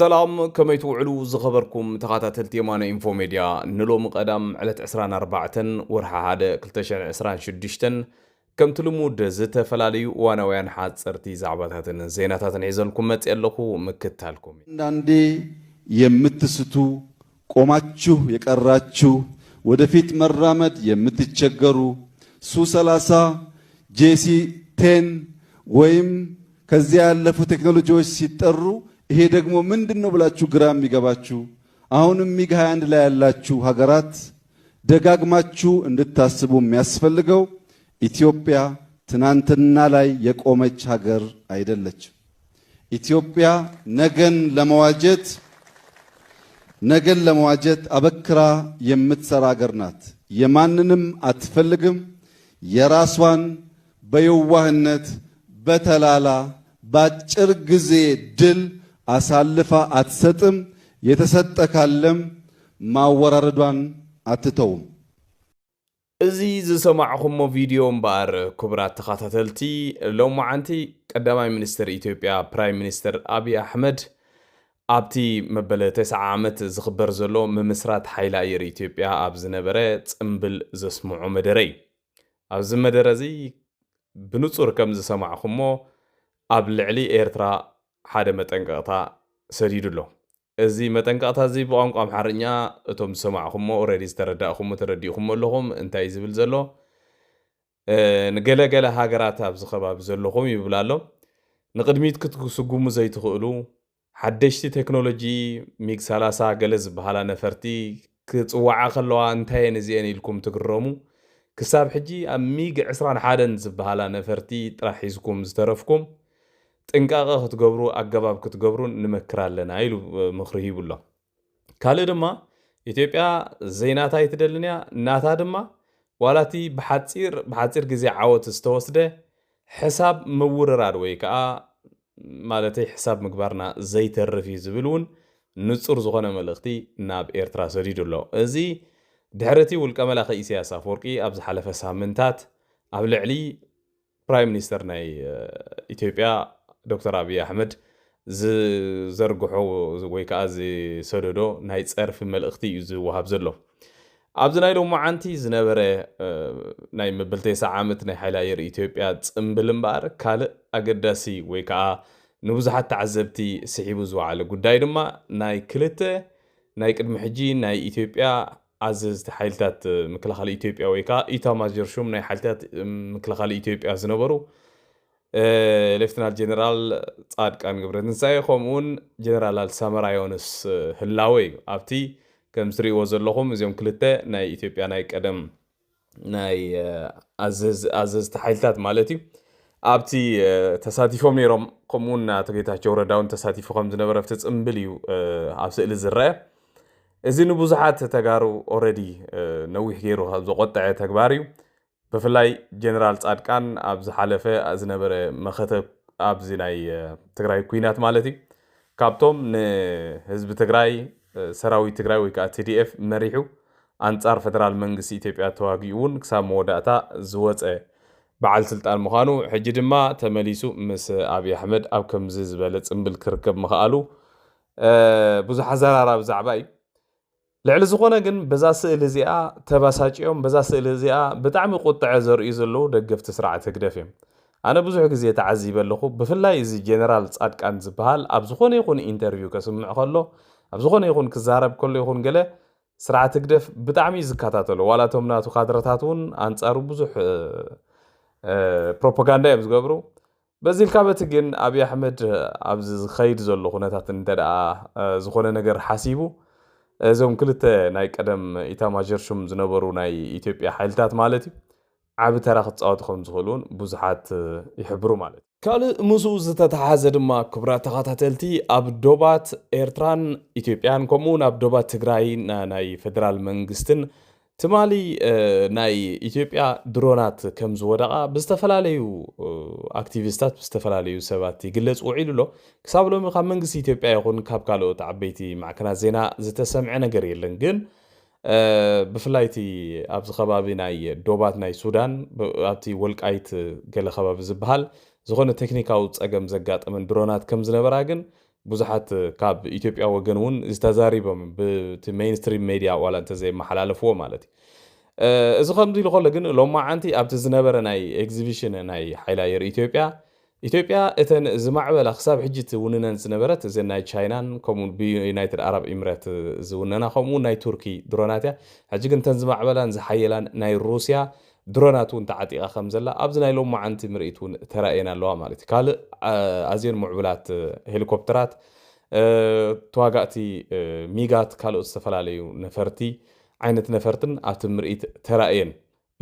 سلام كما يتوعلو زخبركم تخاتات يمانا انفو ميديا نلو مقدام على 24 ورحا هذا كلتشان 26 كم تلمود زت فلالي وانا وين حاد صرتي زعباتاتن زيناتاتن عيزلكم متيلخو مكتالكم አንዳንዴ የምትስቱ ቆማችሁ የቀራችሁ ወደፊት መራመድ የምትቸገሩ ሱ30 ጄሲ 10 ወይም ከዚያ ያለፉ ቴክኖሎጂዎች ሲጠሩ ይሄ ደግሞ ምንድነው ብላችሁ ግራም ይገባችሁ አሁንም ሚግ 21 ላይ ያላችሁ ሀገራት ደጋግማችሁ እንድታስቡ የሚያስፈልገው ኢትዮጵያ ትናንትና ላይ የቆመች ሀገር አይደለችም። ኢትዮጵያ ነገን ለመዋጀት አበክራ የምትሰራ ሀገር ናት። የማንንም አትፈልግም። የራሷን በየዋህነት በተላላ ባጭር ጊዜ ድል አሳልፋ አትሰጥም። የተሰጠ ካለም ማወራረዷን አትተውም። እዚ ዝሰማዕኹሞ ቪድዮ እምበር ክቡራት ተኸታተልቲ ሎማዓንቲ ቀዳማይ ሚኒስትር ኢትዮጵያ ፕራይም ሚኒስትር አብይ አሕመድ ኣብቲ መበለ 9 ዓመት ዝኽበር ዘሎ ምምስራት ሓይሊ ኣየር ኢትዮጵያ ኣብ ዝነበረ ጽምብል ዘስምዑ መደረ እዩ። ኣብዚ መደረ እዚ ብንጹር ከም ዝሰማዕኹሞ ኣብ ልዕሊ ኤርትራ ሓደ መጠንቀቕታ ሰዲዱ ኣሎ። እዚ መጠንቀቕታ እዚ ብቋንቋ ኣምሓርኛ እቶም ዝሰማዕኹሞ ኦልሬዲ ተረዲእኹሞ ኣለኹም እንታይ ዝብል ዘሎ ንገለገለ ሃገራት ኣብዚ ከባቢ ዘለኹም ይብል ኣሎ ንቅድሚት ክትስጉሙ ዘይትኽእሉ ሓደሽቲ ቴክኖሎጂ ሚግ 30 ገለ ዝበሃላ ነፈርቲ ክፅዋዓ ከለዋ እንታይን እዚአን ኢልኩም ትግረሙ ክሳብ ሕጂ ኣብ ሚግ 21 ዝበሃላ ነፈርቲ ጥራሕ ሒዝኩም ዝተረፍኩም ጥንቃቐ ክትገብሩ ኣገባብ ክትገብሩ ንመክር ኣለና ኢሉ ምኽሪ ሂቡሎ። ካልእ ድማ ኢትዮጵያ ዘይናታ ይትደልንያ ናታ ድማ ዋላቲ ብሓፂር ግዜ ዓወት ዝተወስደ ሕሳብ ምውርራድ ወይ ከዓ ማለተይ ሕሳብ ምግባርና ዘይተርፍ እዩ ዝብል እውን ንጹር ዝኾነ መልእኽቲ ናብ ኤርትራ ሰዲዱ ኣሎ። እዚ ድሕረቲ ውልቀ መላኸ ኢሳያስ አፈወርቂ ኣብ ዝሓለፈ ሳምንታት ኣብ ልዕሊ ፕራይም ሚኒስተር ናይ ኢትዮጵያ ዶክተር አብይ አሕመድ ዝዘርግሖ ወይ ከዓ ዝሰደዶ ናይ ፀርፊ መልእኽቲ እዩ ዝወሃብ ዘሎ። ኣብዚ ናይ ሎማዓንቲ ዝነበረ ናይ መበል 9 ዓመት ናይ ሓይሊ ኣየር ኢትዮጵያ ጽምብል እምበር ካልእ ኣገዳሲ ወይ ከዓ ንብዙሓት ተዓዘብቲ ስሒቡ ዝወዓለ ጉዳይ ድማ ናይ ክልተ ናይ ቅድሚ ሕጂ ናይ ኢትዮጵያ ኣዘዝቲ ሓይልታት ምክልኻል ኢትዮጵያ ወይ ከዓ ኢታማዦር ሹም ናይ ሓይልታት ምክልኻል ኢትዮጵያ ዝነበሩ ሌፍትናንት ጀነራል ጻድቃን ገብረትንሳኤ ከምኡውን ጀነራል ሳመራ ዮኑስ ህላዌ ኣብቲ ከም ትሪእዎ ዘለኹም እዚኦም ክልተ ናይ ኢትዮጵያ ናይ ቀደም ናይ ኣዘዝቲ ሓይልታት ማለት እዩ ኣብቲ ተሳቲፎም ነይሮም። ከምኡውን ኣቶ ጌታቸው ረዳውን ተሳቲፉ ከም ዝነበረ ኣብቲ ጽምብል እዩ ኣብ ስእሊ ዝረአ። እዚ ንብዙሓት ተጋሩ ኦልሬዲ ነዊሕ ገይሩ ዝቆጠዐ ተግባር እዩ። ብፍላይ ጀነራል ጻድቃን ኣብ ዝሓለፈ ዝነበረ መኸተብ ኣብዚ ናይ ትግራይ ኩናት ማለት እዩ ካብቶም ንህዝቢ ትግራይ ሰራዊት ትግራይ ወይ ከዓ TDF መሪሑ አንጻር ፌደራል መንግስቲ ኢትዮጵያ ተዋጊኡን ክሳብ መወዳእታ ዝወፀ በዓል ስልጣን ምዃኑ ሕጂ ድማ ተመሊሱ ምስ አብይ አሕመድ ኣብ ከምዚ ዝበለ ጽምብል ክርከብ ምኽኣሉ ብዙሕ ኣዘራርባ ብዛዕባ እዩ። ልዕሊ ዝኾነ ግን በዛ ስእሊ እዚኣ ተባሳጭዮም በዛ ስእሊ እዚኣ ብጣዕሚ ቁጥዐ ዘርእዩ ዘለዉ ደገፍቲ ስርዓት ህግደፍ እዮም። ኣነ ብዙሕ ግዜ ተዓዚበ ኣለኹ። ብፍላይ እዚ ጀነራል ጻድቃን ዝበሃል ኣብ ዝኾነ ይኹን ኢንተርቪው ከስምዕ ከሎ ኣብ ዝኾነ ይኹን ክዛረብ ከሎ ይኹን ገለ ስርዓት ህግደፍ ብጣዕሚ ዝከታተሎ ዋላቶም ናቱ ካድረታት እውን አንጻሩ ብዙሕ ፕሮፓጋንዳ እዮም ዝገብሩ። በዚ ኢልካ በቲ ግን አብይ አሕመድ ኣብዚ ዝኸይድ ዘሎ ኩነታት እንተደኣ ዝኾነ ነገር ሓሲቡ እዞም ክልተ ናይ ቀደም ኢታማዦር ሹም ዝነበሩ ናይ ኢትዮጵያ ሓይልታት ማለት እዩ ዓብ ተራ ክፃወቱ ከም ዝኽእሉን ብዙሓት ይሕብሩ ማለት እዩ። ካልእ ምስኡ ዝተተሓዘ ድማ ክቡራት ተኸታተልቲ ኣብ ዶባት ኤርትራን ኢትዮጵያን ከምኡውን ኣብ ዶባት ትግራይ ናይ ፌደራል መንግስትን ትማሊ ናይ ኢትዮጵያ ድሮናት ከም ዝወደቓ ብዝተፈላለዩ ኣክቲቪስታት ብዝተፈላለዩ ሰባት ይግለጽ ውዒሉ ኣሎ። ክሳብ ሎሚ ካብ መንግስቲ ኢትዮጵያ ይኹን ካብ ካልኦት ዓበይቲ ማዕከናት ዜና ዝተሰምዐ ነገር የለን። ግን ብፍላይቲ ኣብዚ ከባቢ ናይ ዶባት ናይ ሱዳን ኣብቲ ወልቃይት ገለ ከባቢ ዝበሃል ዝኾነ ቴክኒካዊ ፀገም ዘጋጠመን ድሮናት ከም ዝነበራ ግን ብዙሓት ካብ ኢትዮጵያ ወገን እውን ዝተዛሪቦም ብሜይንስትሪም ሚድያ ዋላ እንተዘይመሓላለፍዎ ማለት እዩ እዚ ከምዚ ኢሉ ከሎ ግን ሎማዓንቲ ኣብቲ ዝነበረ ናይ ኤግዚቢሽን ናይ ሓይሊ ኣየር ኢትዮጵያ እተን ዝማዕበላ ክሳብ ሕጂ ትውንነን ዝነበረት እዘን ናይ ቻይናን ከምኡ ብዩናይትድ አረብ ኤሚሬት ዝውነና ከምኡ ናይ ቱርኪ ድሮናት እያ ሕጂ ግን እተን ዝማዕበላን ዝሓየላን ናይ ሩስያ ድሮናት እውን ተዓጢቃ ከም ዘላ ኣብዚ ናይ ሎማዓንቲ ምርኢት እውን ተራእየና ኣለዋ ማለት እዩ ካልእ ኣዝየን ምዕቡላት ሄሊኮፕተራት ተዋጋእቲ ሚጋት ካልኦት ዝተፈላለዩ ነፈርቲ ዓይነት ነፈርትን ኣብቲ ምርኢት ተራእየን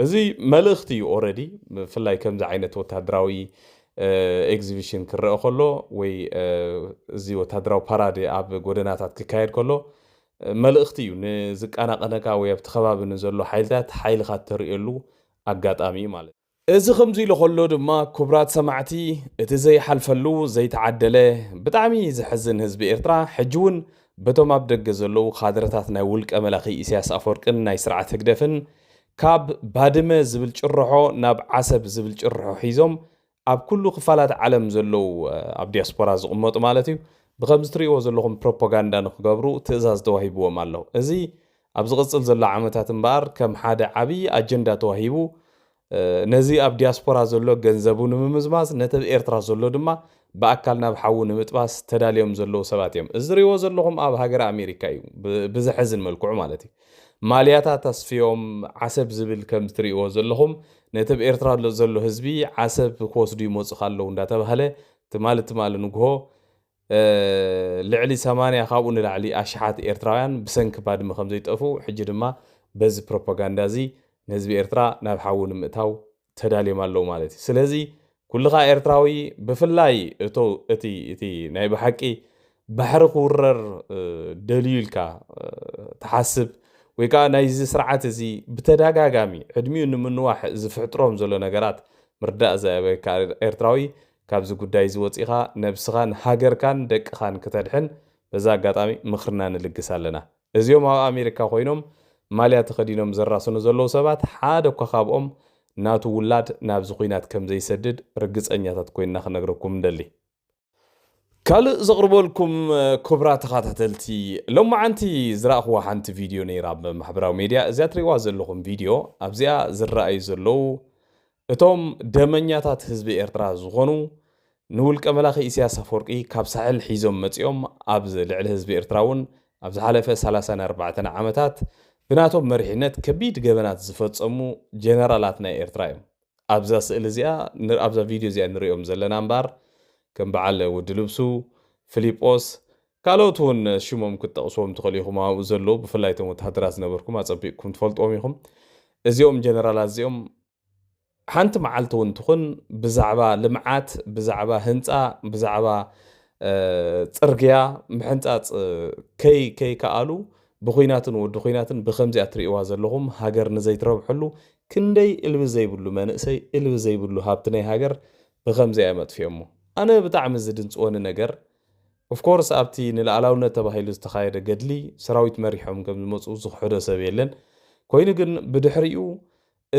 እዚ መልእኽቲ እዩ ኦልሬዲ ብፍላይ ከምዚ ዓይነት ወታደራዊ ኤግዚቢሽን ክረአ ከሎ ወይ እዚ ወታደራዊ ፓራድ ኣብ ጎደናታት ክካየድ ከሎ መልእኽቲ እዩ ንዝቃናቐነካ ወይ ኣብቲ ከባቢ ንዘሎ ሓይልታት ሓይልካ ተርእየሉ ኣጋጣሚ ማለት እዚ ከምዚ ኢሉ ከሎ ድማ ክቡራት ሰማዕቲ እቲ ዘይሓልፈሉ ዘይተዓደለ ብጣዕሚ ዝሕዝን ህዝቢ ኤርትራ ሕጂ እውን በቶም ኣብ ደገ ዘለዉ ካድረታት ናይ ውልቀ መላኺ ኢሳያስ ኣፈወርቅን ናይ ስርዓት ህግደፍን ካብ ባድመ ዝብል ጭርሖ ናብ ዓሰብ ዝብል ጭርሖ ሒዞም ኣብ ኩሉ ክፋላት ዓለም ዘለዉ ኣብ ዲያስፖራ ዝቕመጡ ማለት እዩ ብከምዚ ትሪእዎ ዘለኹም ፕሮፓጋንዳ ንክገብሩ ትእዛዝ ተዋሂብዎም ኣለዉ እዚ ኣብ ዝቕፅል ዘሎ ዓመታት እምበኣር ከም ሓደ ዓብዪ ኣጀንዳ ተዋሂቡ ነዚ ኣብ ዲያስፖራ ዘሎ ገንዘቡ ንምምዝማዝ ነቲ ኤርትራ ዘሎ ድማ ብኣካል ናብ ሓዊ ንምጥባስ ተዳልዮም ዘለዉ ሰባት እዮም እዚ ዝሪእዎ ዘለኹም ኣብ ሃገር ኣሜሪካ እዩ ብዝሕዝን መልክዑ ማለት እዩ ማልያታት ተስፊዮም ዓሰብ ዝብል ከም ትሪእዎ ዘለኹም ነቲ ኤርትራ ዘሎ ህዝቢ ዓሰብ ክወስዱ ይመፁ ኣለዉ እንዳተባሃለ ትማሊ ንግሆ ልዕሊ 80 ካብኡ ንላዕሊ ኣሽሓት ኤርትራውያን ብሰንኪ ባድመ ከም ዘይጠፉ ሕጂ ድማ በዚ ፕሮፓጋንዳ እዚ ንህዝቢ ኤርትራ ናብ ሓዊ ንምእታው ተዳልዮም ኣለዉ ማለት እዩ ስለዚ ኩልኻ ኤርትራዊ ብፍላይ እቲ ናይ ብሓቂ ባሕሪ ክውረር ደልዩ ኢልካ ተሓስብ ወይ ከዓ ናይዚ ስርዓት እዚ ብተደጋጋሚ ዕድሚኡ ንምንዋሕ ዝፍሕጥሮም ዘሎ ነገራት ምርዳእ ዘበካ ኤርትራዊ ካብዚ ጉዳይ ዝወፂኻ ነብስኻን ሃገርካን ደቅኻን ክተድሕን በዛ ኣጋጣሚ ምኽርና ንልግስ ኣለና እዚኦም ኣብ ኣሜሪካ ኮይኖም ማልያ ተኸዲኖም ዘራስኑ ዘለዉ ሰባት ሓደ እኳ ካብኦም ናቱ ውላድ ናብዚ ኩናት ከም ዘይሰድድ ርግፀኛታት ኮይንና ክነግረኩም ንደሊ ካልእ ዘቕርበልኩም ክቡራት ተኸታተልቲ ሎማዓንቲ ዝረኣኽዋ ሓንቲ ቪድዮ ነይራ ብማሕበራዊ ሚድያ እዚኣ ትሪእዋ ዘለኹም ቪድዮ ኣብዚኣ ዝረኣዩ ዘለዉ እቶም ደመኛታት ህዝቢ ኤርትራ ዝኾኑ ንውልቀ መላኺ ኢሳያስ ኣፈወርቂ ካብ ሳሕል ሒዞም መፂኦም ኣብ ልዕሊ ህዝቢ ኤርትራ እውን ኣብ ዝሓለፈ 34 ዓመታት ብናቶም መሪሕነት ከቢድ ገበናት ዝፈጸሙ ጀነራላት ናይ ኤርትራ እዮም ኣብዛ ስእሊ እዚኣ ኣብዛ ቪድዮ እዚኣ ንሪኦም ዘለና እምበር ከም በዓል ውዲ ልብሱ ፊሊጶስ ካልኦት እውን ሽሞም ክትጠቕስዎም ትኽእሉ ኢኹም ኣብኡ ዘለዉ ብፍላይ እቶም ወታደራት ዝነበርኩም ኣፀቢቕኩም ትፈልጥዎም ኢኹም እዚኦም ጀነራላት እዚኦም ሓንቲ መዓልቲ እውን ትኹን ብዛዕባ ልምዓት ብዛዕባ ህንፃ ብዛዕባ ፅርግያ ምሕንፃፅ ከይከኣሉ ብኩናትን ወዲ ኩናትን ብከምዚኣ ትሪእዋ ዘለኹም ሃገር ንዘይትረብሐሉ ክንደይ እልቢ ዘይብሉ መንእሰይ እልቢ ዘይብሉ ሃብቲ ናይ ሃገር ብከምዚኣ መጥፊኦሞ ኣነ ብጣዕሚ ዝድንፅወኒ ነገር ኦፍኮርስ ኣብቲ ንላዕላውነት ተባሂሉ ዝተኻየደ ገድሊ ሰራዊት መሪሖም ከም ዝመፁ ዝኽሕዶ ሰብ የለን ኮይኑ ግን ብድሕሪኡ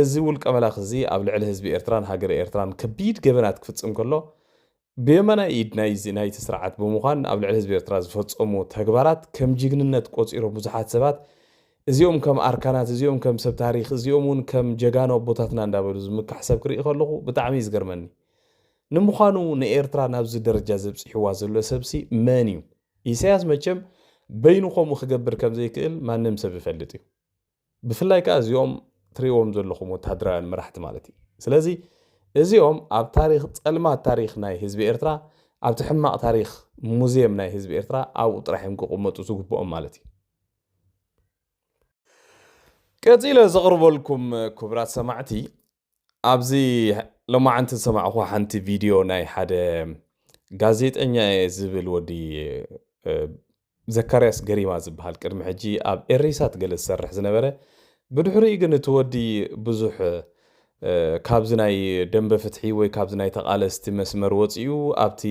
እዚ ውልቀ መላኽ እዚ ኣብ ልዕሊ ህዝቢ ኤርትራን ሃገር ኤርትራን ከቢድ ገበናት ክፍፅም ከሎ ብየመናይ ኢድ ናይቲ ስርዓት ብምዃን ኣብ ልዕሊ ህዝቢ ኤርትራ ዝፈፀሙ ተግባራት ከም ጅግንነት ቆፂሮም ብዙሓት ሰባት እዚኦም ከም ኣርካናት እዚኦም ከም ሰብ ታሪክ እዚኦም እውን ከም ጀጋኖ ኣቦታትና እንዳበሉ ዝምካሕ ሰብ ክርኢ ከለኹ ብጣዕሚ ዝገርመኒ ንምዃኑ ንኤርትራ ናብዚ ደረጃ ዘብፅሕዋ ዘሎ ሰብሲ መን እዩ ኢሳያስ መቸም በይኑ ከምኡ ክገብር ከም ዘይክእል ማንም ሰብ ይፈልጥ እዩ ብፍላይ ከዓ እዚኦም ትሪእዎም ዘለኹም ወታደራውያን መራሕቲ ማለት እዩ ስለዚ እዚኦም ኣብ ታሪክ ፀልማት ታሪክ ናይ ህዝቢ ኤርትራ ኣብቲ ሕማቕ ታሪክ ሙዚየም ናይ ህዝቢ ኤርትራ ኣብኡ ጥራሕዮም ክቕመጡ ዝግብኦም ማለት እዩ ቀፂለ ዘቕርበልኩም ክቡራት ሰማዕቲ ኣብዚ ሎማዓንቲ ዝሰማዕኹ ሓንቲ ቪድዮ ናይ ሓደ ጋዜጠኛ ዝብል ወዲ ዘካርያስ ገሪማ ዝበሃል ቅድሚ ሕጂ ኣብ ኤሪሳት ገለ ዝሰርሕ ዝነበረ ብድሕሪኡ ግን እቲ ወዲ ብዙሕ ካብዚ ናይ ደንበ ፍትሒ ወይ ካብዚ ናይ ተቓለስቲ መስመር ወፂኡ ኣብቲ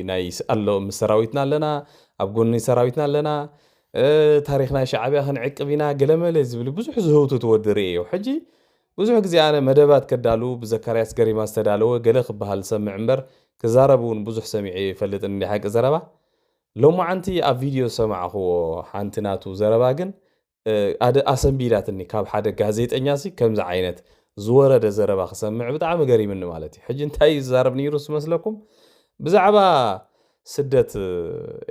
ናይ ኣሎ ምስ ሰራዊትና ኣለና ኣብ ጎኒ ሰራዊትና ኣለና ታሪክ ናይ ሻዕብያ ክንዕቅብ ኢና ገለመለ ዝብል ብዙሕ ዝህውቱ ትወዲ ርእዮ ሕጂ ብዙሕ ግዜ ኣነ መደባት ከዳሉ ብዘካርያስ ገሪማ ዝተዳለወ ገለ ክበሃል ሰምዕ እምበር ክዛረብ እውን ብዙሕ ሰሚዐ ይፈልጥን እንዲ ሓቂ ዘረባ لو ما عندي فيديو سمعه حانتناتو زرباجن أسنبيلاتني كاب حدا جازيت أنياسي كم زعينت زورة زربا خسمع بتعم قريب منه مالتي حج انتي زاربني روس مسلكم بزعبا سدة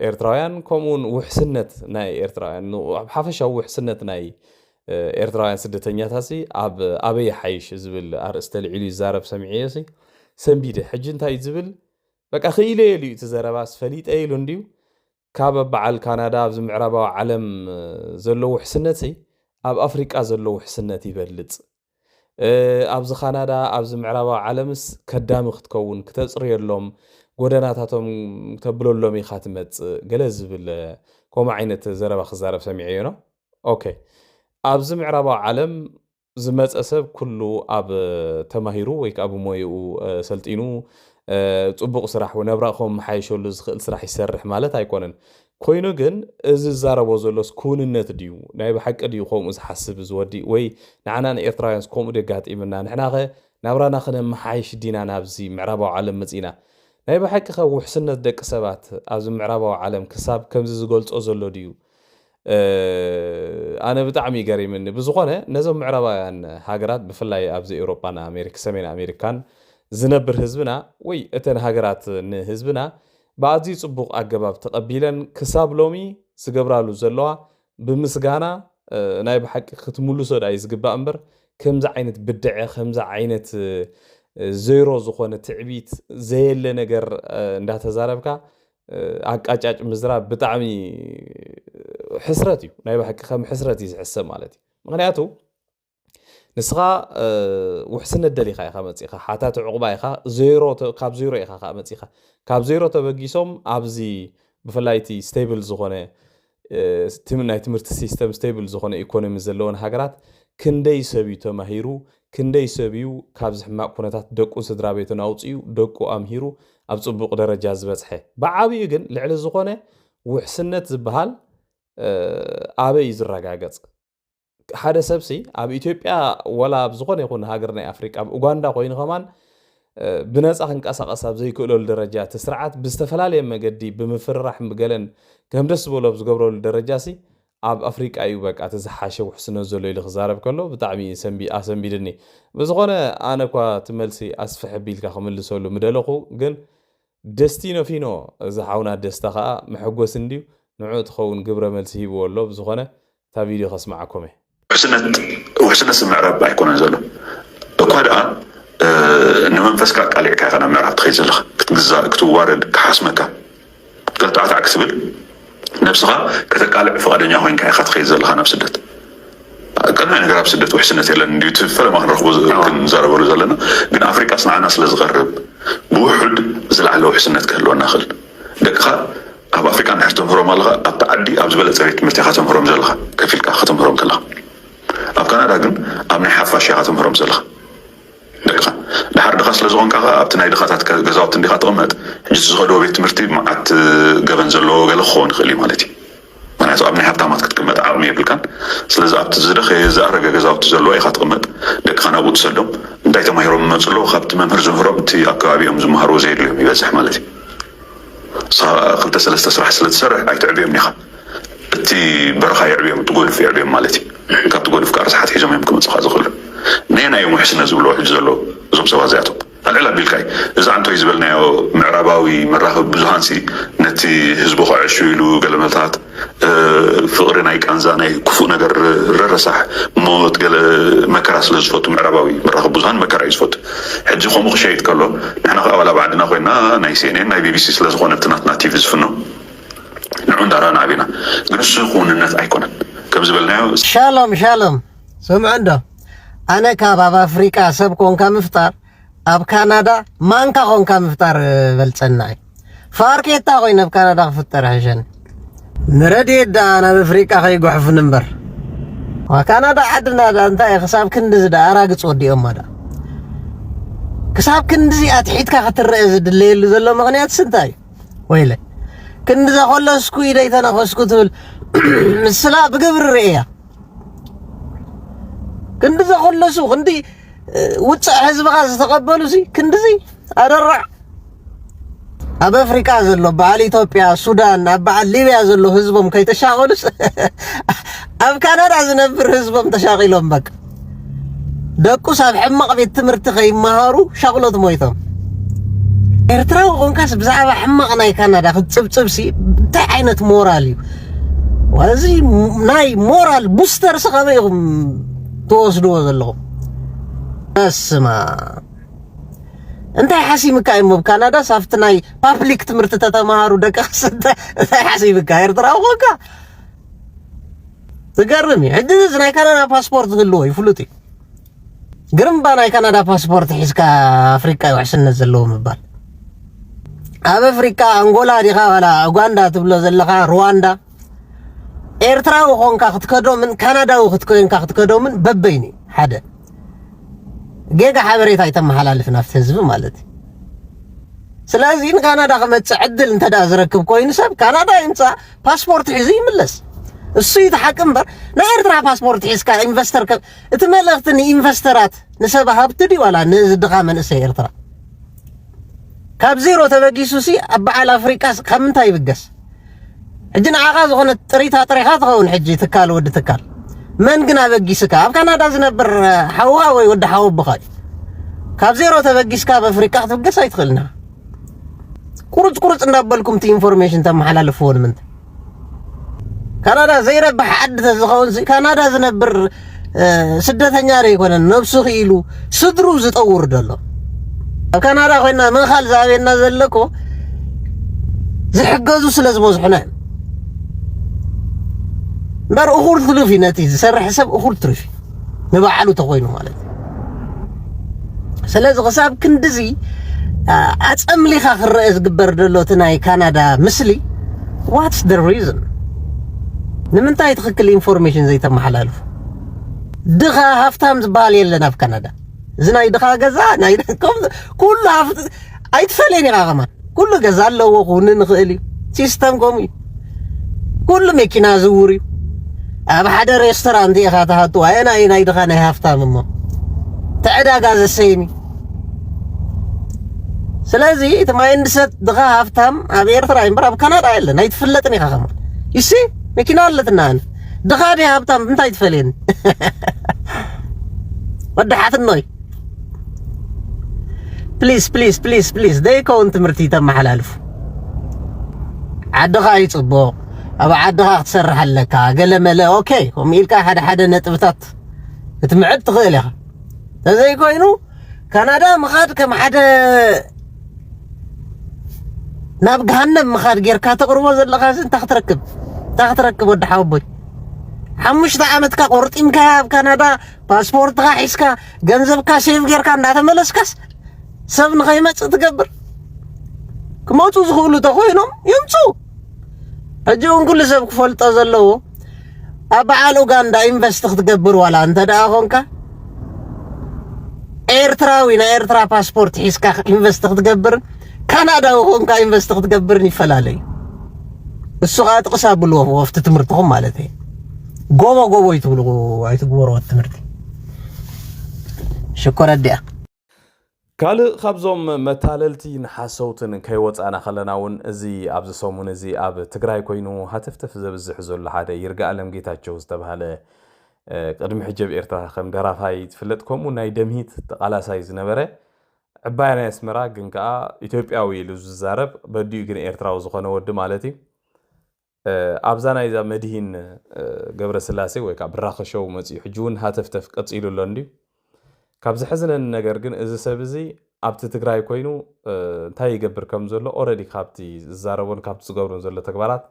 إيرترايان كومون وحسنت ناي إيرترايان حافشة وحسنت ناي إيرترايان سدة تنياتاسي أبي حيش زبل أرستل علي زارب سمعيسي سنبيده حج انتي زبل بك أخيلي اللي تزرباس فليت أي لنديو كاب بعل كندا بز معربا عالم زلو حسنتي أب أفريقيا زلو حسنتي بلت أبز كندا أبز معربا عالمس كدام ختكون كتصري لهم غداناتاتهم تبلو لهم خاتمت جلز بال كوما عينة زربا خزارب سمعينا أوكي أبز معربا عالم زمت أسب كله أب تماهيرو ويك أبو مويو سلطينو ጽቡቕ ስራሕ ወነብራኹም ሓይሾሉ ዝኽእል ስራሕ ይሰርሕ ማለት ኣይኮነን ኮይኑ ግን እዚ ዛረቦ ዘሎስ ኩንነት ድዩ ናይ ብሓቂ ድዩ ከምኡ ዝሓስብ ዝወዲ ወይ ንዓና ንኤርትራውያንስ ከምኡ ደጋጢምና ንሕናኸ ናብራና ክነመሓይሽ ዲና ናብዚ ምዕራባዊ ዓለም መፂና ናይ ብሓቂ ኸ ውሕስነት ደቂ ሰባት ኣብዚ ምዕራባዊ ዓለም ክሳብ ከምዚ ዝገልጾ ዘሎ ድዩ ኣነ ብጣዕሚ ይገሪምኒ ብዝኾነ ነዞም ምዕራባውያን ሃገራት ብፍላይ ኣብዚ ኤውሮፓን ኣሜሪካ ሰሜን ኣሜሪካን ዝነብር ህዝብና ወይ እተን ሃገራት ንህዝብና ባዚ ጽቡቕ ኣገባብ ተቐቢለን ክሳብ ሎሚ ዝገብራሉ ዘለዋ ብምስጋና ናይ ብሓቂ ክትምሉሶ ዳይ ዝግባእ እምበር ከምዚ ዓይነት ብድዕ ከምዚ ዓይነት ዜሮ ዝኾነ ትዕቢት ዘየለ ነገር እንዳተዛረብካ ኣቃጫጭ ምዝራብ ብጣዕሚ ሕስረት እዩ ናይ ብሓቂ ከም ሕስረት እዩ ዝሕሰብ ማለት እዩ ምክንያቱ ንስኻ ውሕስነት ደሊኻ ኢኻ መፂኻ ሓታት ዕቑባ ኢኻ ዜሮ ካብ ዜሮ ኢኻ መፂኻ ካብ ዜሮ ተበጊሶም ኣብዚ ብፍላይቲ ስቴብል ዝኾነ ናይ ትምህርቲ ሲስተም ስቴብል ዝኾነ ኢኮኖሚ ዘለዎን ሃገራት ክንደይ ሰብ እዩ ተማሂሩ ክንደይ ሰብ እዩ ካብ ዝሕማቕ ኩነታት ደቁ ስድራ ቤቱን ኣውፅኡ ደቁ ኣምሂሩ ኣብ ጽቡቕ ደረጃ ዝበፅሐ ብዓብዩ ግን ልዕሊ ዝኾነ ውሕስነት ዝበሃል ኣበይ ዝረጋገጽ ሓደ ሰብሲ ኣብ ኢትዮጵያ ወላ ብዝኾነ ይኹን ሃገር ናይ ኣፍሪቃ ኡጋንዳ ኮይኑ ኸማን ብነፃ ክንቀሳቐስ ኣብ ዘይክእለሉ ደረጃ ትስርዓት ብዝተፈላለየ መገዲ ብምፍርራሕ ምገለን ከም ደስ ዝበሎ ዝገብረሉ ደረጃሲ ኣብ ኣፍሪቃ እዩ በቃ ተዝሓሸ ውሕስነት ዘሎ ኢሉ ክዛረብ ከሎ ብጣዕሚ ኣሰንቢድኒ ብዝኾነ ኣነ እኳ ትመልሲ ኣስፍሕ ኣቢልካ ክምልሰሉ ምደለኹ ግን ደስቲኖ ፊኖ እዚ ሓውና ደስታ ከዓ መሐጎስ እንድዩ ንዑ ትኸውን ግብረ መልሲ ሂብዎ ኣሎ ብዝኾነ እታ ቪድዮ ከስማዓኩም እየ وحسنت المعرب بايكون زلو اكو نمنفسك قاليك كاغنا معرب تخيل زلخ كتغزا كتوارد كحاسمك كتعت عكسبل نفسها كتقالع فقدنيا وين كاي خاطخي زلخ نفس الدت كنا نقرب سدت وحسنت يلا نديو تفل ما نرخبو كنزاربو زلنا من افريقيا صنعنا سلازغرب بوحد زلعلو حسنت كهلو ناخل دقها اب افريقيا نحتم هروم الله اب تعدي اب زبل صريت مرتاحاتهم هروم زلخ كفيلك ختم هروم كلها اب كندا ግን ኣብ ናይ ሓፋሽ ያኻቶም ህሮም ዘለኻ ደቅኻ ድሓር ድኻ ስለ ዝኾንካ ኣብቲ ናይ ድኻታት ገዛውቲ እንዲኻ ትቕመጥ ሕጂ ዝኸደዎ ቤት ትምህርቲ መዓት ገበን ዘለዎ ገለ ክኸውን ይኽእል እዩ ማለት እዩ ምክንያቱ ኣብ ናይ ሃብታማት ክትቅመጥ ዓቕሚ የብልካን ስለዚ ኣብቲ ዝደኸየ ዝኣረገ ገዛውቲ ዘለዎ ኢኻ ትቕመጥ ደቅኻ ናብኡ ትሰዶም እንታይ ተማሂሮም መፁ ኣለዉ ካብቲ መምህር ዝምህሮም እቲ ኣብ ከባቢኦም ዝመሃርዎ ዘየድልዮም ይበዝሕ ማለት እዩ ክልተ ሰለስተ ስራሕ ስለ ትሰርሕ ኣይትዕብዮም ኒኻ እቲ በረኻ ይዕብዮም ትጎልፍ ይዕብዮም ማለት እዩ ካብቲ ጎልፍ ጋር ሰሓት ሒዞም እዮም ክመፅኻ ዝኽእሉ ነና እዮም ውሕስነት ዝብልዎ ሕጂ ዘለዎ እዞም ሰባት እዚኣቶም ኣልዕላ ቢልካይ እዛ እንቶይ ዝበልናዮ ምዕራባዊ መራኸቢ ብዙሃንሲ ነቲ ህዝቡ ክዕሹ ኢሉ ገለ መልታት ፍቕሪ ናይ ቃንዛ ናይ ክፉእ ነገር ረረሳሕ ሞት ገለ መከራ ስለ ዝፈቱ ምዕራባዊ መራኸቢ ብዙሃን መከራ እዩ ዝፈቱ ሕጂ ከምኡ ክሸይጥ ከሎ ንሕና ኣባላ ባዕድና ኮይና ናይ ሲኤንኤን ናይ ቢቢሲ ስለ ዝኾነ እቲ ናትና ቲቪ ዝፍኖ ንዑ እንዳራና ዓቢና ግን እሱ ኩንነት ኣይኮነን كم زبلناه شالوم سمعنا أنا كاب أفريقيا سب كون كمفتار أب كندا مان كون كمفتار بلتناي فاركيتا وين أب كندا فتر عشان نردي دا أنا بأفريقيا خي جوحف نمبر وكندا عدنا دا أنت حساب كندز دا أراجع صودي أمدا حساب كندزي أتحيد كخطر رئيس الليل زلوا مغنيات سنتاي ويله كندز خلص كوي ده يتناقص كتول مسلا بقبر الرئية كندزا خلصو كندي وتصع حزب غاز تقبلو سي كندزي أدرع ኣብ ኣፍሪካ ዘሎ በዓል ኢትዮጵያ ሱዳን ኣብ በዓል ሊብያ ዘሎ ህዝቦም ከይተሻቀሉስ ኣብ ካናዳ ዝነብር ህዝቦም ተሻቂሎም በቃ ደቁስ ኣብ ሕማቅ ቤት ትምህርቲ ከይመሃሩ ሻቅሎት ሞይቶም ኤርትራዊ ቆንካስ ብዛዕባ ሕማቅ ናይ ካናዳ ክትፅብፅብሲ እንታይ ዓይነት ሞራል እዩ ወዚ ናይ ሞራል ቡስተር ሰኸበይኹም ተወስድዎ ዘለኹም እስማ እንታይ ሓሲብካ እሞ ካናዳ ሳፍት ናይ ፓብሊክ ትምህርቲ ተተማሃሩ ደቀስ እንታይ ሓሲብካ ኤርትራዊ ቆንካ ትገርም ሕጂ ናይ ካናዳ ፓስፖርት ህልዎ ይፍሉጥ ግርምባ ናይ ካናዳ ፓስፖርት ሒዝካ ኣፍሪካ ይውሕስነት ዘለዎ ምባል ኣብ ኣፍሪካ አንጎላ ዲኻ ወላ ኡጋንዳ ትብሎ ዘለኻ ሩዋንዳ ኤርትራዊ ቆንካ ክትከዶምን ካናዳዊ ክትከዶምን በበይኒ ሓደ ጌጋ ሓበሬታ ይተመሓላልፍ ናፍቲ ህዝቢ ማለት ስለዚ ካናዳ ከመፅእ ዕድል እንተዳ ዝረክብ ኮይኑ ሰብ ካናዳ ይምፃ ፓስፖርት ሒዙ ይምለስ እሱ ይተሓቅም በር ናይ ኤርትራ ፓስፖርት ሒዝካ ኢንቨስተር እቲ መልእኽቲ ንኢንቨስተራት ንሰብ ሃብቲ ዲ ዋላ ንዝድኻ መንእሰይ ኤርትራ ካብ ዜሮ ተበጊሱሲ ኣብ በዓል ኣፍሪቃ ካብ ምንታይ ይብገስ ሕጂ ንዓኻ ዝኾነ ጥሪታ ጥሪኻ ትኸውን ሕጂ ትካል ወዲ ትካል መን ግን ኣበጊስካ ኣብ ካናዳ ዝነብር ሓውኻ ወይ ወዲ ሓወብኻ ካብ ዜሮ ተበጊስካ ኣብ ኣፍሪቃ ክትብገስ ኣይትኽእልና ቁርፅ እንዳበልኩም እቲ ኢንፎርሜሽን ተመሓላልፍዎ ንምንታይ ካናዳ ዘይረብሕ ዓዲ ተዝኸውን ካናዳ ዝነብር ስደተኛ ዘይኮነን ነብሱ ኽኢሉ ስድሩ ዝጠውር ደሎ ኣብ ካናዳ ኮይና ምኻል ዛቤና ዘለኮ ዝሕገዙ ስለ ዝበዝሑና በር እኹል ትልፊ ነቲ ዝሰርሕ ሰብ እኹል ትርፊ ንባዕሉ ተኮይኑ ማለት ስለዚ ክሳብ ክንድዚ ኣፀምሊኻ ክረአ ዝግበር ደሎ እቲ ናይ ካናዳ ምስሊ ዋትስ ደ ሪዝን ንምንታይ ትኽክል ኢንፎርሜሽን ዘይተመሓላልፉ ድኻ ሃፍታም ዝበሃል የለን ኣብ ካናዳ እዚ ናይ ድኻ ገዛ ናይ ኩሉ ኣይትፈለየን ኢኻ ኸማን ኩሉ ገዛ ኣለዎ ኩኒ ንኽእል እዩ ሲስተም ከምኡ እዩ ኩሉ መኪና ዝውር እዩ ኣብ ሓደ ሬስቶራንት ኢኻ ተሃቱ ኣየና ናይ ድኻ ናይ ሃፍታም እሞ ተዕዳጋ ዘሰይኒ ስለዚ እቲ ማይንድሰት ድኻ ሃፍታም ኣብ ኤርትራ እምበር ኣብ ካናዳ የለን ኣይትፍለጥን ኢኻ ኸማን ይሲ መኪና ኣለትና ድኻ ዲ ሃብታም እንታይ ትፈልየኒ ወድሓትኖይ ፕሊዝ ደይከውን ትምህርቲ ተመሓላልፉ ዓድኻ ይፅቡቕ ኣብ ዓድኻ ክትሰርሕ ኣለካ ገለመለ ኦኬ ከምኡ ኢልካ ሓደ ነጥብታት ክትምዕድ ትኽእል ኢኻ ተዘይኮይኑ ካናዳ ምኻድ ከም ሓደ ናብ ገሃነም ምኻድ ጌርካ ተቕርቦ ዘለኻ እንታይ ክትረክብ ወዲ ሓወቦይ 5 ዓመትካ ቆርጢምካ ኣብ ካናዳ ፓስፖርትካ ሒዝካ ገንዘብካ ሴቭ ጌርካ እንዳተመለስካስ ሰብ ንኸይመፅእ ትገብር ክመፁ ዝኽእሉ ተኮይኖም ይምፁ ሕጂ እውን ኩሉ ሰብ ክፈልጦ ዘለዎ ኣብ በዓል ኡጋንዳ ኢንቨስት ክትገብር ዋላ እንተደኣ ኮንካ ኤርትራዊ ናይ ኤርትራ ፓስፖርት ሒዝካ ኢንቨስት ክትገብር ካናዳዊ ኮንካ ኢንቨስት ክትገብርን ይፈላለዩ እሱ ኸ ጥቕሳ ብልዎ ወፍቲ ትምህርትኹም ማለት እዩ ጎቦ ይትብሉ ኣይትግበርዎ ትምህርቲ ሽኮር ኣዲኣ ካልእ ካብዞም መታለልቲ ንሓሰውትን ከይወፃና ከለና እውን እዚ ኣብዚ ሰሙን እዚ ኣብ ትግራይ ኮይኑ ሃተፍተፍ ዘብዝሕ ዘሎ ሓደ ይርጋኣለም ጌታቸው ዝተባሃለ ቅድሚ ሕጀብ ኤርትራ ከም ደራፋይ ትፍለጥ ከምኡ ናይ ደምሂት ተቃላሳይ ዝነበረ ዕባይ ናይ ኣስመራ ግን ከዓ ኢትዮጵያዊ ኢሉ ዝዛረብ በዲኡ ግን ኤርትራዊ ዝኾነ ወዲ ማለት እዩ ኣብዛ ናይዛ መድሂን ገብረ ስላሴ ወይ ከዓ ብራኸ ሾው መፅኡ ሕጂ እውን ሃተፍተፍ ቀፂሉ ኣሎ እንድዩ ካብ ዝሕዝነኒ ነገር ግን እዚ ሰብ እዚ ኣብቲ ትግራይ ኮይኑ እንታይ ይገብር ከም ዘሎ ኦልሬዲ ካብቲ ዝዛረቦን ካብቲ ዝገብሮን ዘሎ ተግባራት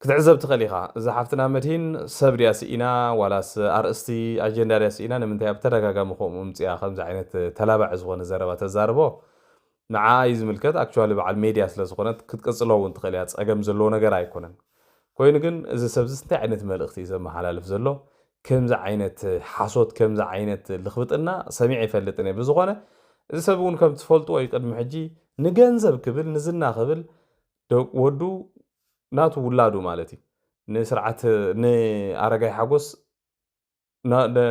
ክትዕዘብ ትኽእል ኢኻ እዛ ሓፍትና መድሂን ሰብ ድያ ስኢና ዋላስ ኣርእስቲ ኣጀንዳ ድያ ስኢና ንምንታይ ኣብ ተደጋጋሚ ከምኡ ምፅያ ከምዚ ዓይነት ተላባዒ ዝኾነ ዘረባ ተዛርቦ ንዓ እዩ ዝምልከት ኣክቹዋሊ በዓል ሜድያ ስለ ዝኾነት ክትቅፅሎ እውን ትኽእል እያ ፀገም ዘለዎ ነገር ኣይኮነን ኮይኑ ግን እዚ ሰብ እንታይ ዓይነት መልእኽቲ እዩ ዘመሓላልፍ ዘሎ ከምዚ ዓይነት ሓሶት ከምዚ ዓይነት ልኽብጥና ሰሚዕ ይፈልጥን እየ ብዝኾነ እዚ ሰብ እውን ከም ትፈልጡ ወይ ቅድሚ ሕጂ ንገንዘብ ክብል ንዝና ክብል ወዱ ናቱ ውላዱ ማለት እዩ ንስርዓት ንኣረጋይ ሓጎስ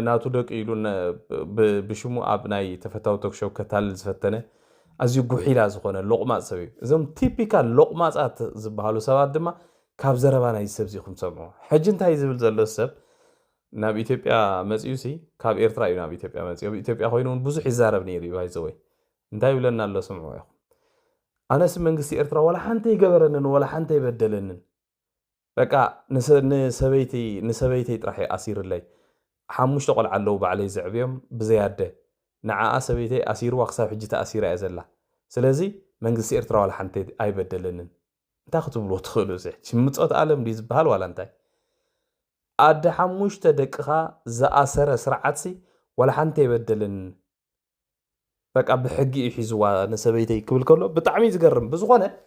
ናቱ ደቂ ኢሉ ብሽሙ ኣብ ናይ ተፈታዊ ቶክሾው ከታልል ዝፈተነ أزيو قحيلا زخونة لقمات سبي زم تيبيكال لقمات زبهالو سبات دما كاب زربانا يسب زيكم سمعوا حجن تاي زبل زلو السب ناب إثيوبيا مزيوسي كاب إيرترا ناب إثيوبيا مزيو إثيوبيا خوينون بوزح يزارب نيري باي زوي انتاي ولنا الله سمعوا يا أنا سمنجسي إيرترا ولا حنتي يقبرنن ولا حنتي يبدلنن بقى نسبيتي راح أسير اللي حموش تقول علو بعلي زعبيهم بزيادة نعا سبيتي أسير وأقصى حجة أسير أزلا سلازي منجسي إيرترا ولا حنتي أيبدلنن تاخذ بلو تخلو زي شمتقط عالم دي زبال ولا انتي أد حموش تدقها زأسر سرعتسي ولا حنتي يبدلن بقى بحقي يحيزوا نسبيتي كل كله بطعمي زقرم بزغونه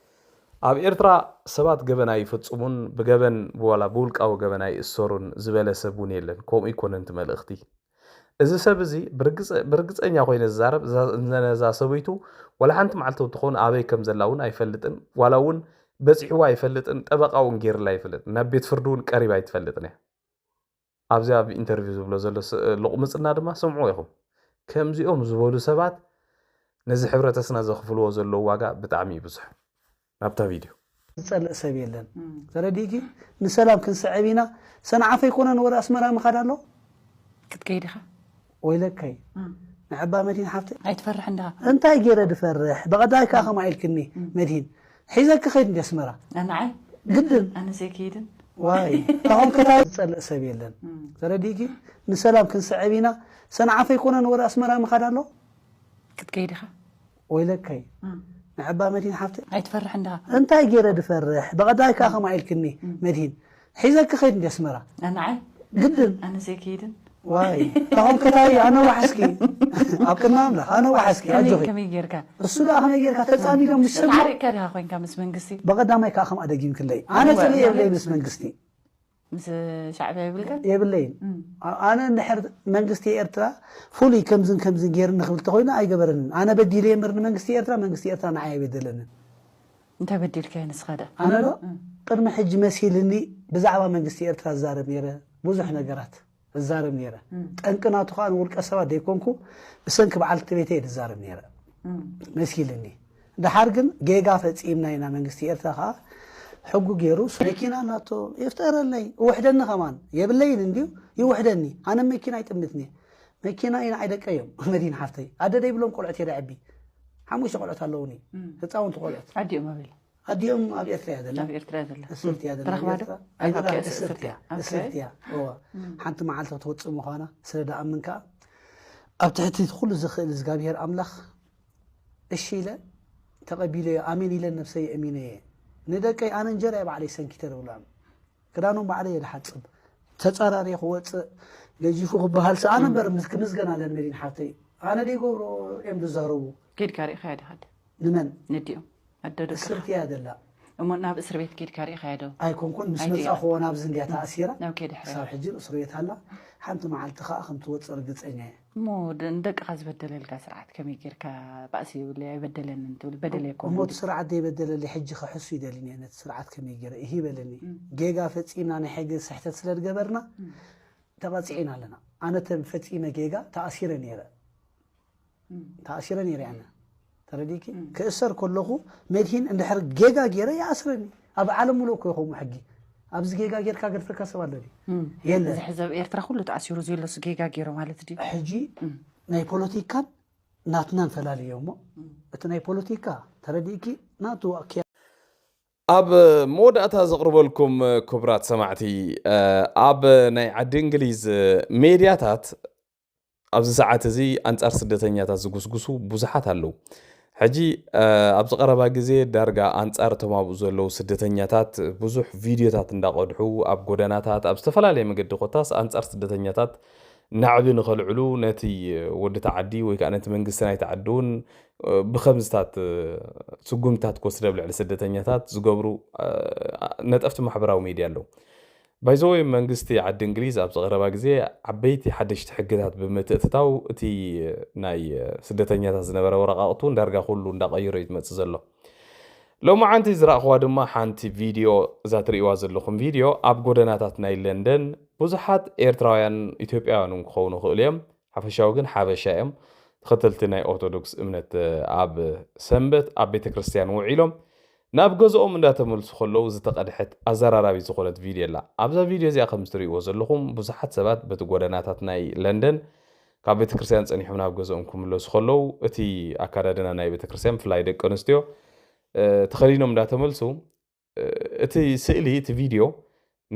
أب إيرترا سبات جبناي فتسمون بجبن ولا بولك أو جبناي السرون زبالة سبون يلن كوم يكون أنت ملختي إذا سبزي برجز أن يقين الزارب زا سويتو ولا حنت معلتو تكون أبي كم زلاون أيفلتن ولون بس هو يفلتن طبق أو غير لا يفلت نبيت فردون قريبا يتفلتنه أبزي أبي انترفيو بلو زلو لقمصنا دما سمعوا يخم كم زيهم زبولو سبات نزي حبرتسنا زخفلو زلو واقع بتعمي بصح نبتا فيديو صلى سبيلا ترديكي نسلام كنسعبينا سنعرف يكونن ورا اسمرا مخدالو كتكيدخه ويلكاي نعبا مدين حفتي هاي تفرح عندها انت غير دفرح بغداي كاخ ما يلكني مدين حيزك خيد دي اسمرا انا عاي جدا انا زي كيدن واي فهم كتا صلى سبيلا ترديكي نسلام كنسعبينا سنعرف يكونن ورا اسمرا مخدالو كتكيدخه ويلكاي نعبا مدين حفتي هاي تفرح عندها انت غير دفرح بغداي كاخ ما يلكني مدين حيزك خيد دي اسمرا انا عاي جدا انا زي كيدن واي فهم كتاي انا وحسكي أبكرنا أنا وحسكي أجوي كم يجركا السوداء هم يجركا تسامي لهم السبب عارف كره خوين كم اسم منقسي بقدر ما يكاخم أدقين كلي أنا تلي يبلي اسم منقستي مس شعبي يبلك يبلين أنا نحر منقستي إرترا فولي كم زن غير نخبل تقولنا أي جبرن أنا بدي لي مرن منقستي إرترا نعاي بدلنا أنت بدي الكائن سخادة أنا لا قرن حج مسيلني بزعوا منقستي إرترا زارب نيره بوزح نجارات الزارب نيره أنكنا تخان ولك أسرع ديكونكو بسنك بعلت بيتي الزارب نيره مسيلني ده حرقن جيجا فتسيمنا هنا منقستي إرترا حقو جيروس مكينة ناتو يفتر لي وحدنا كمان يبلين انديو يوحدني أنا مكينة يتمتني مكينة أنا عيدك أيام مدينة حفتي عدا ده يبلون قلعتي رعبي حموش قلعت هاللوني تتعاون تقلعت عديهم أبي أديهم أبي أثري هذا أبي إرترا هذا السلتي هذا ترخباده أي السلتي هو حنت مع عالتك توتص مخانا سردا أمنك أبتحتي تدخل الزقابير أملخ الشيلة تقبيله أمين إلى نفسي أمينه ندك أنا نجرب على سنكتر ولا كرانو بعلي الحصب تتصارري خوت لجي فوق بهالس أنا برمز كمزجن على المدينة حتى أنا دي قبرو إم بزارو كيد كاري خياد هاد لمن نديهم هددك السرتي هذا لا أما ناب إسر بيت كيد كاري خيادو أي كون مسمى أخو نابز دي تأثيره ناو كيد حرام صار حجر أسرية هلا حنت مع التخاء خم توت أرجع أني مو دندق خاز بدل الكسرات كم يجير كبأسي ولا يبدلن أنت والبدل يكون وموت سرعة دي بدل اللي حج خحسي دلني أنا سرعة كم يجير هي بلني جيجا فتينا أنا حاجة سحت سلر جبرنا تبصعين لنا أنا تفتينا جيجا تأثيرني أنا ترى ديكي كأسر كله مدهين عند حرق جيجا جيرة يأسرني أبى عالم ملوك يخوم حقي أبز جيجا جير كاجر في كسر ولا دي يلا حزب إيرترا كله تأثيره زي لس جيجا جيرو مالت دي حجي ناي بوليتيكا ناتنان فلالي يوم بتناي بوليتيكا ترى ديكي ناتو أكيا أب مودة زقرب لكم كبرات سمعتي أب ناي عد إنجليز ميدياتات أبز ساعات زي أنت أرسل دتنيات زقوسقوسو بزحات هلو حجي أبز قربا جزي درجة أنت أرتما بزلو سدتنياتات بزح فيديوهات ندقدحو أب قدناتات أب استفلالي مقد قطاس أنت أرسل دتنياتات نعبي نخلعلو نتي ود تعدي وكأنت منقسنا يتعدون بخمستات سقومتات كوسرب على سدتنياتات زقبرو نتأفت محبراو ميديا له بايزوي منقستي عد إنجليز أبز غربا جزي عبيتي حدش تحققات بمتأتتاو تي ناي سدتنياتات زنبرا ورقاقتون دارقا خلو نداقيرو يتمتزلو لو ما عندي زراء خوادم ما حانتي فيديو ذات رئواز اللخم فيديو أب قدناتات ناي لندن بوزحات إيرتراويان إثيوبيان ونخونو خليم حفشاوغن حبشايم ተኸተልቲ ናይ ኦርቶዶክስ እምነት ኣብ ሰንበት ኣብ ቤተክርስትያን ውዒሎም ናብ ገዝኦም እንዳተመልሱ ከለዉ ዝተቀድሐት ኣዘራራቢ ዝኾነት ቪድዮ ኣላ ኣብዛ ቪድዮ እዚኣ ከም ትሪእዎ ዘለኹም ብዙሓት ሰባት በቲ ጎደናታት ናይ ለንደን ካብ ቤተክርስትያን ፀኒሖም ናብ ገዝኦም ክምለሱ ከለዉ እቲ ኣካዳድና ናይ ቤተክርስትያን ብፍላይ ደቂ ኣንስትዮ ተኸዲኖም እንዳተመልሱ እቲ ስእሊ እቲ ቪድዮ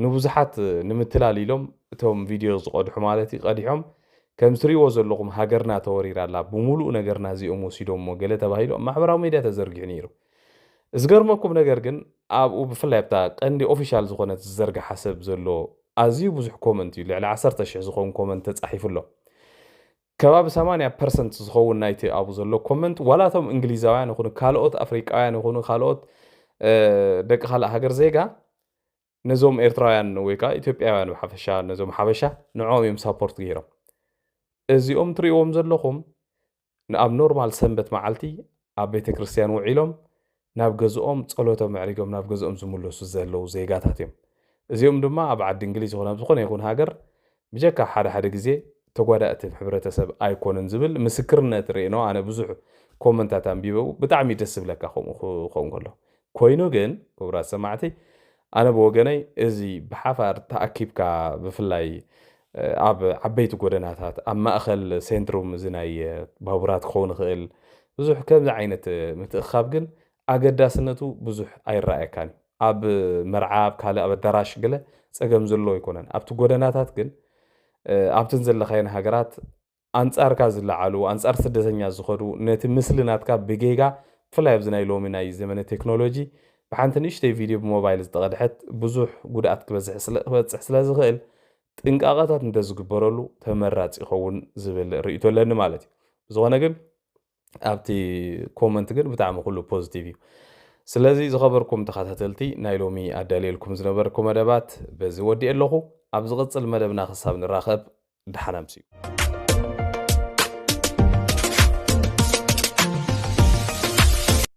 ንብዙሓት ንምትላል ኢሎም እቶም ቪድዮ ዝቀድሑ ማለት እዩ ቀዲሖም ከም ትሪእዎ ዘለኹም ሃገርና ተወሪራ ኣላ ብሙሉእ ነገርና እዚኦም ወሲዶሞ ገለ ተባሂሉ ማሕበራዊ ሚድያ ተዘርጊሑ ነይሩ ዝገርመኩም ነገር ግን ኣብኡ ብፍላይ ኣብታ ቀንዲ ኦፊሻል ዝኾነት ዝዘርግሓ ሰብ ዘሎ ኣዝዩ ብዙሕ ኮመንት እዩ ልዕሊ 10,000 ዝኸውን ኮመንት ተጻሒፉሎ ከባቢ 80% ዝኸውን ናይቲ ኣብኡ ዘሎ ኮመንት ዋላቶም እንግሊዛውያን ይኹኑ ካልኦት ኣፍሪቃውያን ይኹኑ ካልኦት ደቂ ካልእ ሃገር ዜጋ ነዞም ኤርትራውያን ወይ ከዓ ኢትዮጵያውያን ብሓፈሻ ነዞም ሓበሻ ንዖም እዮም ሳፖርት ገይሮም እዚኦም ትሪእዎም ዘለኹም ኣብ ኖርማል ሰንበት መዓልቲ ኣብ ቤተክርስትያን ውዒሎም ናብ ገዝኦም ጸሎቶም ምዕሪጎም ናብ ገዝኦም ዝምለሱ ዘለዉ ዜጋታት እዮም እዚኦም ድማ ኣብ ዓዲ እንግሊዝ ይኹን ኣብ ዝኾነ ይኹን ሃገር ብጀካ ሓደ ግዜ ተጓዳእቲ ሕብረተሰብ ኣይኮነን ዝብል ምስክርነት ርኢኖ ኣነ ብዙሕ ኮመንታት ኣንቢበው ብጣዕሚ ደስ ዝብለካ ከምኡ ክኸውን ከሎ ኮይኑ ግን ክቡራት ሰማዕቲ ኣነ ብወገነይ እዚ ብሓፋር ተኣኪብካ ብፍላይ ኣብ ዓበይቲ ጎደናታት ኣብ ማእኸል ሴንትሩም እዚ ናይ ባቡራት ክኸውን ይኽእል ብዙሕ ከምዚ ዓይነት ምትእኻብ ግን ኣገዳስነቱ ብዙሕ ኣይረኣየካን ኣብ መርዓ ኣብ ካልእ ኣብ ኣዳራሽ ገለ ፀገም ዘሎ ይኮነን ኣብቲ ጎደናታት ግን ኣብተን ዘለኻየን ሃገራት ኣንጻርካ ዝለዓሉ ኣንጻር ስደተኛ ዝኸዱ ነቲ ምስሊ ናትካ ብጌጋ ብፍላይ ኣብዚ ናይ ሎሚ ናይ ዘመነ ቴክኖሎጂ ብሓንቲ ንእሽተይ ቪድዮ ብሞባይል ዝተቐድሐት ብዙሕ ጉድኣት ክበፅሕ ስለ ዝኽእል ጥንቃቐታት እንተዝግበረሉ ተመራፂ ይኸውን ዝብል ርእይቶ ኣለኒ ማለት እዩ ዝኾነ ግን ኣብቲ ኮመንት ግን ብጣዕሚ ኩሉ ፖዚቲቭ እዩ ስለዚ ዝኸበርኩም ተኸታተልቲ ናይ ሎሚ ኣዳልየልኩም ዝነበርኩም መደባት በዚ ወዲእ ኣለኹ ኣብ ዝቕፅል መደብና ክሳብ ንራኸብ ድሓና ምፅኡ